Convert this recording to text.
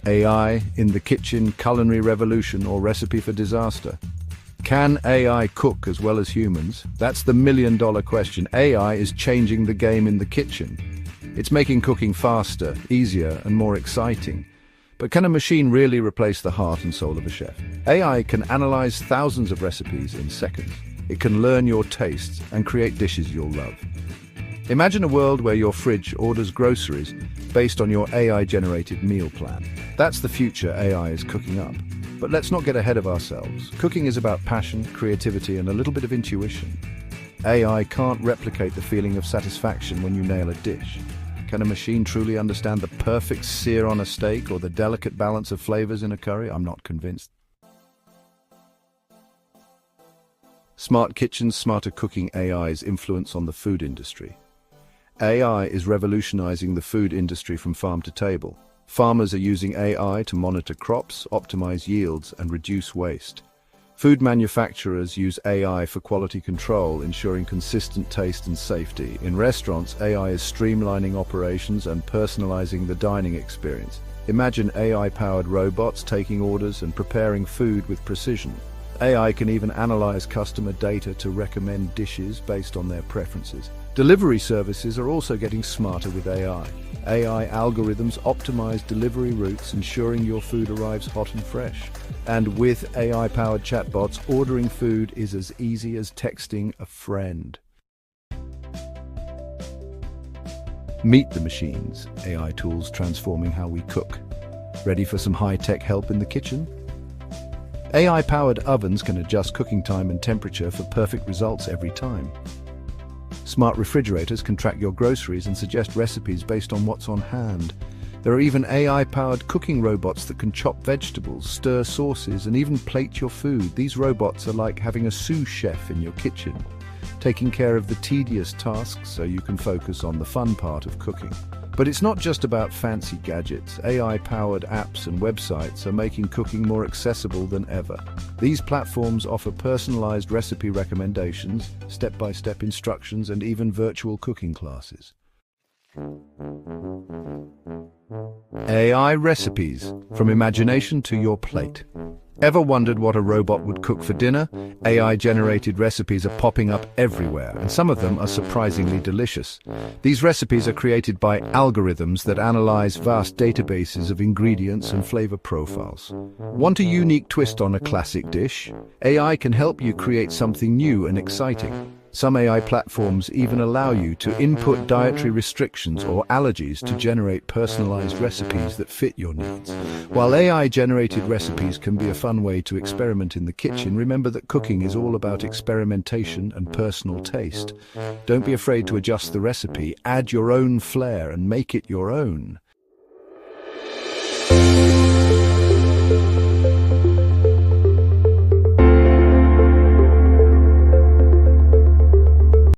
AI in the kitchen, culinary revolution, or recipe for disaster? Can AI cook as well as humans? That's the million-dollar question. AI is changing the game in the kitchen. It's making cooking faster, easier, and more exciting. But can a machine really replace the heart and soul of a chef? AI can analyze thousands of recipes in seconds. It can learn your tastes and create dishes you'll love. Imagine a world where your fridge orders groceries based on your AI-generated meal plan. That's the future AI is cooking up. But let's not get ahead of ourselves. Cooking is about passion, creativity, and a little bit of intuition. AI can't replicate the feeling of satisfaction when you nail a dish. Can a machine truly understand the perfect sear on a steak or the delicate balance of flavors in a curry? I'm not convinced. Smart kitchens, smarter cooking. AI's influence on the food industry. AI is revolutionizing the food industry from farm to table. Farmers are using AI to monitor crops, optimize yields, and reduce waste. Food manufacturers use AI for quality control, ensuring consistent taste and safety. In restaurants, AI is streamlining operations and personalizing the dining experience. Imagine AI-powered robots taking orders and preparing food with precision. AI can even analyze customer data to recommend dishes based on their preferences. Delivery services are also getting smarter with AI. AI algorithms optimize delivery routes, ensuring your food arrives hot and fresh. And with AI-powered chatbots, ordering food is as easy as texting a friend. Meet the machines, AI tools transforming how we cook. Ready for some high-tech help in the kitchen? AI-powered ovens can adjust cooking time and temperature for perfect results every time. Smart refrigerators can track your groceries and suggest recipes based on what's on hand. There are even AI-powered cooking robots that can chop vegetables, stir sauces, and even plate your food. These robots are like having a sous chef in your kitchen, taking care of the tedious tasks so you can focus on the fun part of cooking. But it's not just about fancy gadgets. AI-powered apps and websites are making cooking more accessible than ever. These platforms offer personalized recipe recommendations, step-by-step instructions, and even virtual cooking classes. AI recipes, from imagination to your plate. Ever wondered what a robot would cook for dinner? AI-generated recipes are popping up everywhere, and some of them are surprisingly delicious. These recipes are created by algorithms that analyze vast databases of ingredients and flavor profiles. Want a unique twist on a classic dish? AI can help you create something new and exciting. Some AI platforms even allow you to input dietary restrictions or allergies to generate personalized recipes that fit your needs. While AI-generated recipes can be a fun way to experiment in the kitchen, remember that cooking is all about experimentation and personal taste. Don't be afraid to adjust the recipe, add your own flair, and make it your own.